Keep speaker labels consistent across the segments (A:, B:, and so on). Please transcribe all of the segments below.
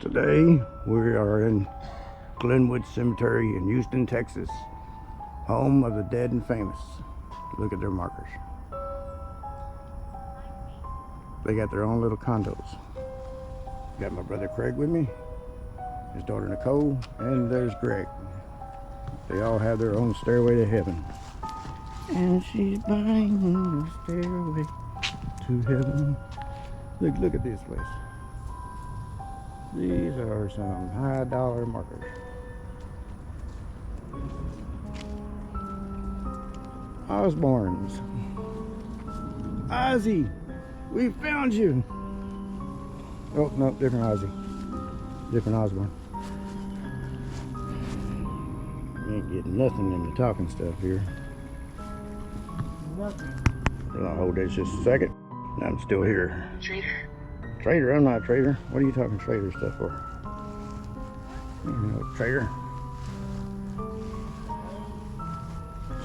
A: Today we are in Glenwood Cemetery in Houston, Texas, home of the dead and famous. Look at their markers. They got their own little condos. Got my brother Craig with me, his daughter Nicole, and there's Greg. They all have their own stairway to heaven. And she's buying a stairway to heaven. Look at this place. These are some high dollar markers. Osborne's. Ozzy, we found you. Oh, no, different Ozzy. Different Osborne. You ain't getting nothing in the talking stuff here. I'll hold this just a second. I'm still here. Trader, I'm not a trader. What are you talking trader stuff for? You know, trader.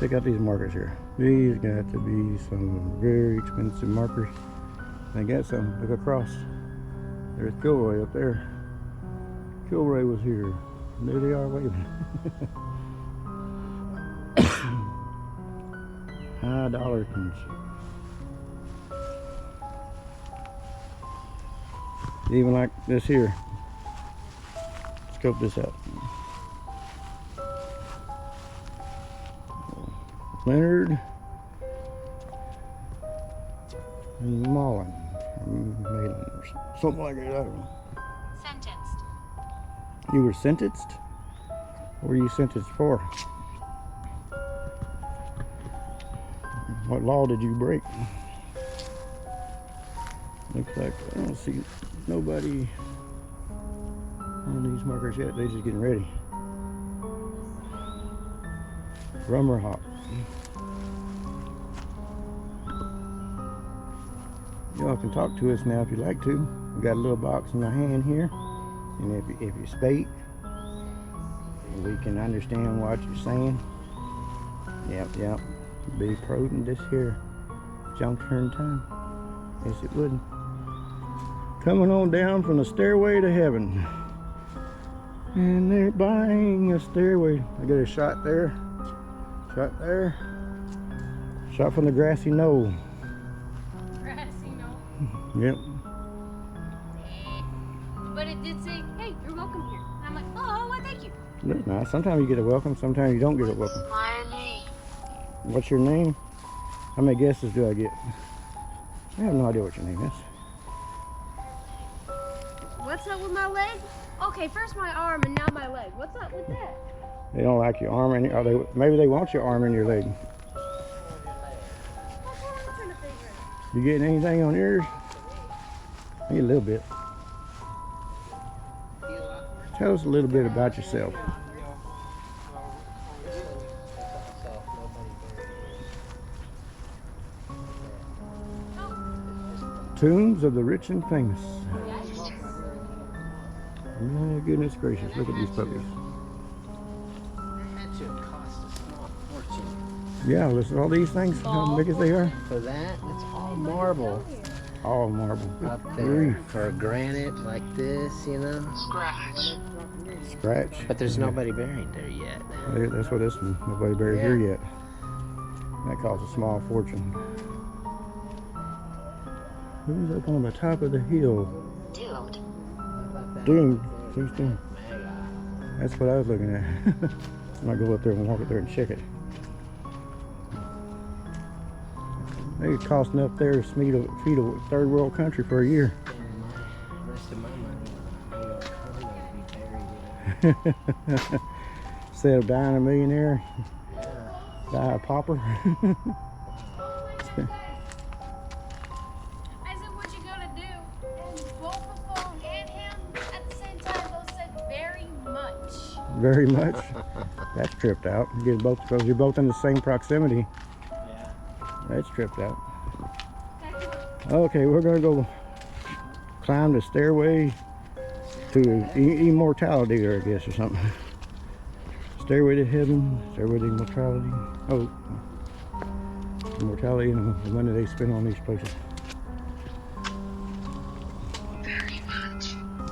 A: Check out these markers here. These got to be some very expensive markers. They got some. Look across. There's Kilroy up there. Kilroy was here. And there they are waving. High dollar coins. Even like this here. Scope this out. Leonard and Mullen, or something like that. I don't know.
B: Sentenced.
A: You were sentenced? What were you sentenced for? What law did you break? Looks like I don't see nobody on these markers yet. They're just getting ready. Rum or hop? Y'all can talk to us now if you like to. We got a little box in my hand here, and if you speak, we can understand what you're saying. Yep. Be prudent this here juncture in time. Yes, it would. Coming on down from the stairway to heaven, and they're buying a stairway. I get a shot there. Shot there. Shot from the grassy knoll.
B: Grassy knoll.
A: Yep.
B: But it did say, hey, you're welcome here. And I'm like, oh, well, thank you.
A: That's nice. Sometimes you get a welcome, sometimes you don't get a welcome. What's your name? How many guesses do I get? I have no idea what your name is.
B: What's up with my leg? Okay, first my arm and now my leg. What's up with that?
A: They don't like your arm, and maybe they want your arm and your leg.
B: That's what I'm trying to figure out.
A: You getting anything on yours? Maybe a little bit. Tell us a little bit about yourself. Tombs of the rich and famous. My goodness gracious, look at these puppies.
C: That should cost a small fortune.
A: Yeah, listen, all these things, how big as they are.
C: For that, it's all marble.
A: All marble.
C: Up there for granite like this, you know.
A: Scratch.
C: But there's nobody buried there yet.
A: That's what this one, nobody buried here yet. That costs a small fortune. Who's up on the top of the hill? Doomed. Who's doomed? That's what I was looking at. I might go up there and walk up there and check it. They costing up there to feed a third world country for a year.
C: The rest of my money, be buried.
A: Instead of dying a millionaire, die a pauper. Very much. That's tripped out. You get both because you're both in the same proximity.
C: Yeah.
A: That's tripped out. Okay, we're gonna go climb the stairway to immortality, or I guess, or something. Stairway to heaven, stairway to immortality. Oh, immortality and the money they spend on these places.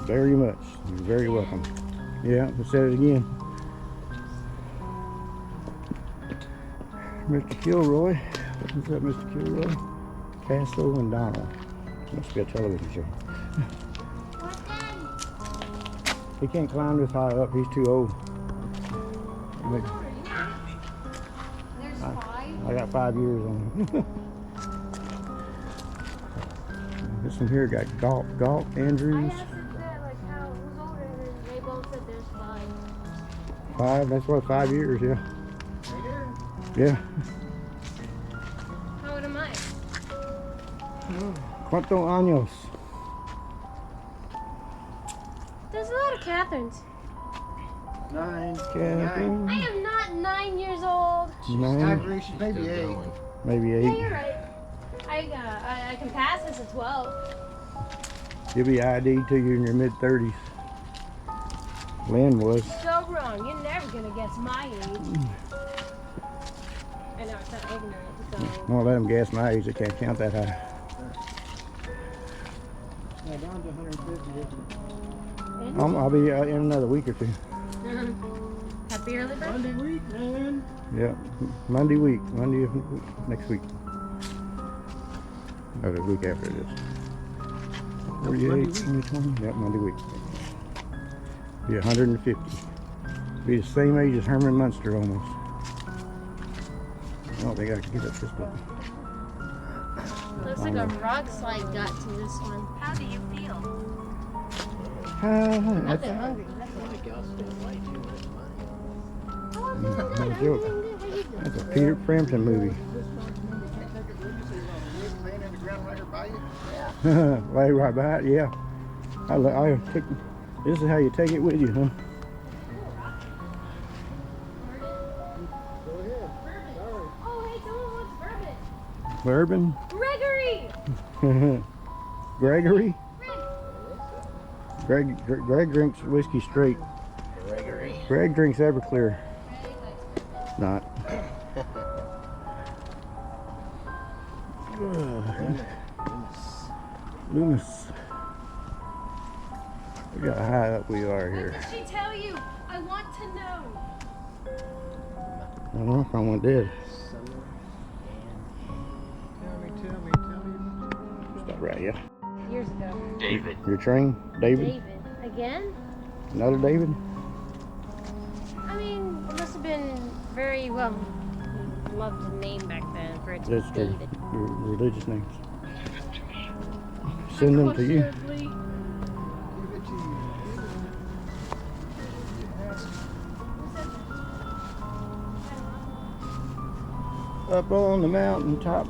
A: very much. You're very welcome. Yeah, I said it again. Mr. Kilroy. What's up, Mr. Kilroy? Castle and Donald. Must be a television show. He can't climb this high up. He's too old.
B: There's 5.
A: I got 5 years on him. This one here got Galt
B: I
A: Andrews.
B: asked that, like, who's older, and they both said there's 5.
A: 5, that's what, 5 years, yeah. Yeah.
B: How old am I?
A: ¿Cuántos años?
B: There's a lot of Catherines.
C: 9.
A: Catherine?
B: I am not 9 years old.
A: 9,
C: She's maybe 8.
A: maybe
B: Yeah,
A: 8.
B: you're right. I can pass this at 12.
A: You'll be ID till you're in your mid-30s. Lynn was.
B: So wrong. You're never gonna guess my age. I know it's not ignorant. So.
A: I won't let them guess my age. They can't count that high.
C: Yeah, down to 150, isn't it?
A: I'll be in another week or 2.
B: Happy early birthday.
C: Monday week, man.
A: Yeah, Monday week. Monday of next week. No, the week after it is. 48, 20. Yep, Monday week. Be 150. Be the same age as Herman Munster almost. I don't think I can get up this book.
B: Looks like a rock slide got to this one. How do you feel?
A: That's
B: Nothing hungry.
C: I think y'all spend way too much money on
A: no joke. That's a Peter Frampton movie. Lay right by it, yeah. I take, this is how you take it with you, huh?
B: Oh, hey, someone wants
A: Bourbon?
B: bourbon. Gregory!
A: Gregory?
B: Greg.
A: Greg drinks whiskey straight.
C: Gregory.
A: Greg drinks Everclear. Not. Loomis. Look how high up we are here.
B: What did she tell you? I want to know.
A: I don't know if I want dead.
C: Tell me.
A: Stop right, yeah.
B: Years ago.
C: David.
A: Your train, David?
B: David. Again?
A: Another David?
B: I mean, it must have been very, well, loved name back then for it to
A: That's
B: be
A: true.
B: David.
A: Your religious names. Send them to you.
B: Unfortunately.
A: Up on the mountain top.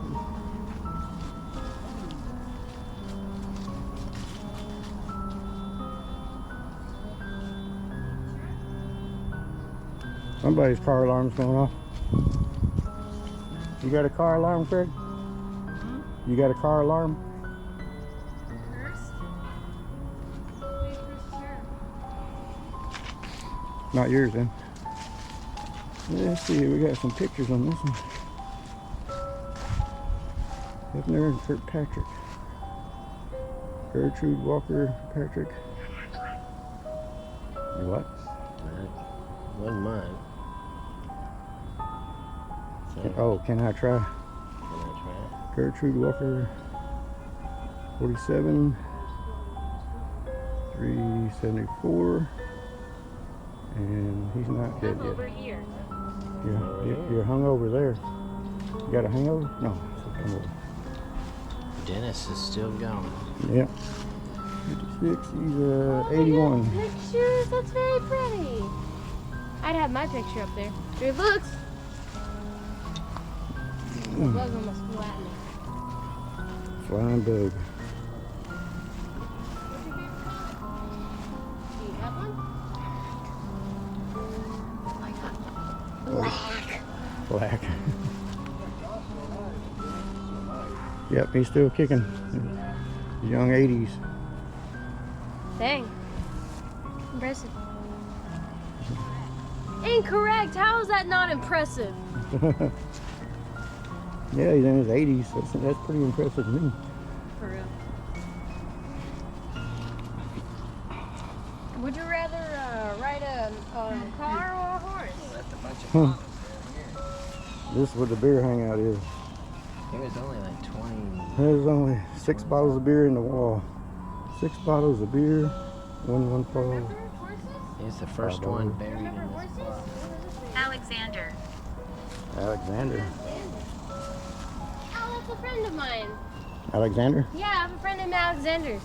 A: Somebody's car alarm's going off. You got a car alarm, Craig? You got a car alarm? Not yours then. Let's see, we got some pictures on this one. Hefner and Kirkpatrick. Gertrude Walker Patrick. You what?
C: Wasn't mine. So,
A: Oh, can I try?
C: can I try
A: Gertrude Walker, 47, 374, and he's not dead yet.
B: Over here.
A: You're hung over there. You got a hangover? No, it's a hangover.
C: it? Dennis is still going.
A: Yep. 56, he's 81.
B: Pictures, that's very pretty. I'd have my picture up there. Good looks. The bug almost flattened me.
A: Flying bug.
B: Do you have one?
A: Black. Yep, he's still kicking. Young 80s.
B: Dang. Impressive. Incorrect. How is that not impressive?
A: Yeah, he's in his 80s. That's pretty impressive to me.
B: For real. Would you rather ride a car or a horse?
C: That's a bunch of bottles down here.
A: This is what the beer hangout is.
C: It was only like 20.
A: There's only 6 bottles of beer in the wall. 6 bottles of beer, one fall.
B: Remember horses?
C: It's the first one buried in
B: Remember
C: this
B: horses?
C: block.
D: Alexander.
A: Alexander.
B: Oh, that's a friend of mine.
A: Alexander?
B: Yeah, I have a friend named Alexander.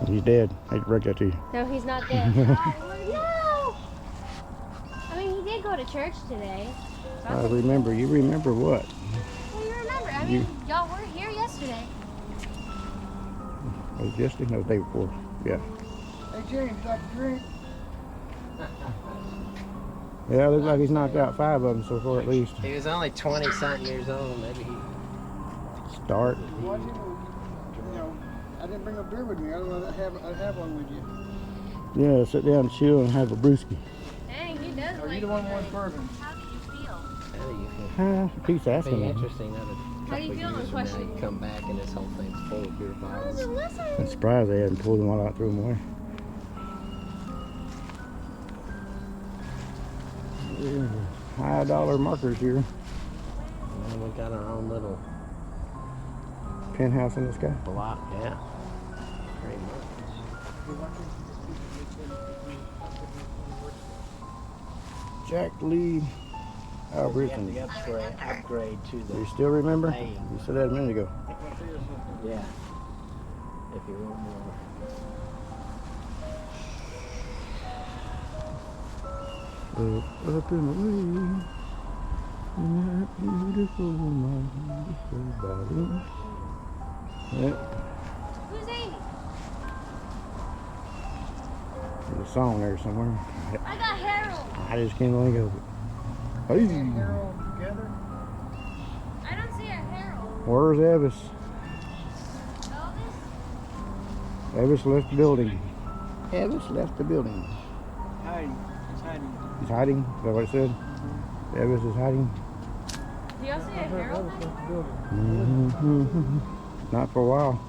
A: He's dead. I hate to break that to you.
B: No, he's not dead. No! I mean, he did go to church today. So
A: I remember. You remember what?
B: Well, you remember. I mean, y'all were here yesterday.
A: It was yesterday? No, the day before. Yeah.
E: Hey James, you like a drink?
A: Yeah, it looks like he's knocked out 5 of them so far at least.
C: He was only 20-something years old. Maybe he.
A: Start.
E: Watch him. You know, I didn't bring a beer with me. Otherwise, I'd have one with you.
A: Yeah, sit down and chill and have a brewski.
B: Dang, he does
E: Are
B: like
E: you the one who wants bourbon?
D: How do you feel?
C: How do you feel?
A: Keeps
C: It'd
A: asking
C: be
A: me.
C: interesting that a
B: How do you
C: couple
B: feel
C: years
B: on
C: from now you come back and this whole thing's full of beer bottles.
A: I'm surprised they hadn't pulled them all out and threw them away. Yeah, high dollar markers here.
C: And we got our own little
A: Penthouse in the sky.
C: block, yeah. Pretty much.
A: Jack Lee Albertson.
C: You have to upgrade to
A: Do
C: the.
A: you still remember?
C: Hey.
A: You said that a minute ago.
C: Yeah. If you want more.
A: Up and away in that beautiful, my beautiful body. Yep,
B: Who's Amy?
A: there's a song there somewhere.
B: I got Harold.
A: I just can't think of it. Hey,
E: They're all together.
B: I don't see a Harold.
A: where's Evis?
B: Elvis?
A: Evis left the building. Evis left the building.
E: Hiding. It's hiding.
A: He's hiding. Is that what it said? Evis is hiding.
B: Do y'all see a Harold anywhere?
A: Mm-hmm. Not for a while.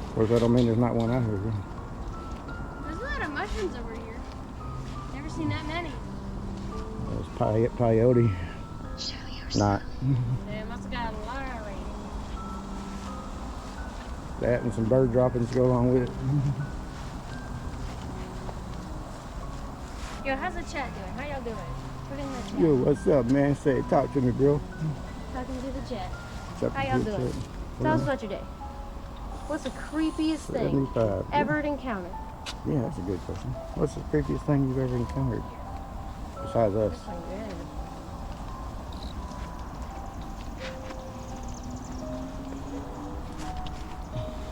A: Of course, that don't mean there's not one out here.
B: There's a lot of mushrooms over here. Never seen that many.
A: There's peyote. Not.
B: They must have got a lot of rain.
A: That and some bird droppings go along with it.
B: Yo, how's the chat doing? How y'all doing? Put in the chat.
A: Yo, what's up, man? Say, talk to me, bro.
B: Talking to the chat.
A: What's up,
B: How y'all
A: good
B: doing?
A: shit?
B: Tell us about your day. What's the creepiest thing
A: 75.
B: ever encountered?
A: Yeah, that's a good question. What's the creepiest thing you've ever encountered? Besides us.
B: This one, yeah.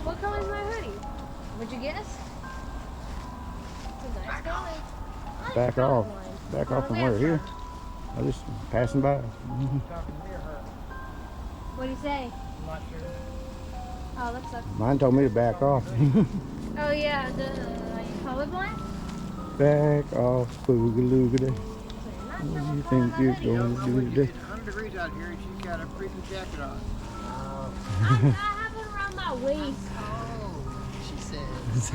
B: What color is my hoodie? Would you guess? It's a nice color. I like
A: Back
B: the color
A: off.
B: line.
A: Back off from
B: Where
A: where? Here? I just passing by.
E: Talking to me or her?
B: What do you say?
E: I'm not sure.
B: Oh, that sucks.
A: Mine told me to back off.
B: Oh yeah, are you colorblind?
A: Back off, boogaloo day.
B: So
A: What
B: you're
A: do
B: not
A: you
B: sure
A: think
B: what's
A: you're
B: color my hoodie.
A: going to do today?
E: It's 100 degrees out here and she's got a freaking jacket on.
B: I have it around my waist.
C: Oh, she says.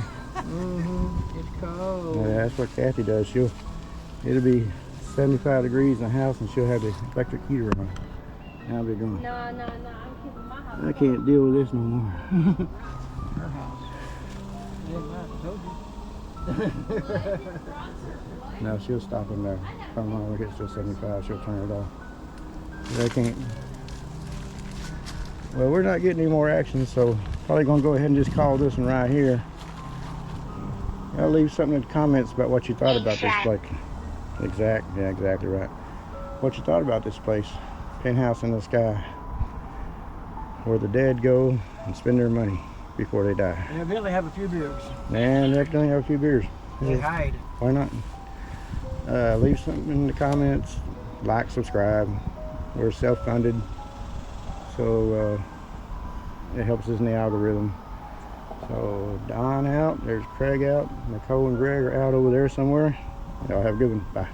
C: It's cold.
A: Yeah, that's what Kathy does. It'll be 75 degrees in the house and she'll have the electric heater on. I'll be going,
B: No, I'm keeping my house.
A: I can't deal with this no more.
E: Her house. Yeah, I told you.
A: No, she'll stop in there. Come on, when it gets to 75, she'll turn it off. They can't. Well, we're not getting any more action, so probably gonna go ahead and just call this one right here. I'll leave something in the comments about what you thought about this place. Yeah, exactly right. What you thought about this place. Penthouse in the sky. Where the dead go and spend their money before they die.
E: And evidently have a few beers.
A: And they can have a few beers.
E: They hide.
A: Why not? Leave something in the comments. Like, subscribe. We're self-funded, so it helps us in the algorithm. So Don out. There's Craig out. Nicole and Greg are out over there somewhere. Y'all have a good one. Bye.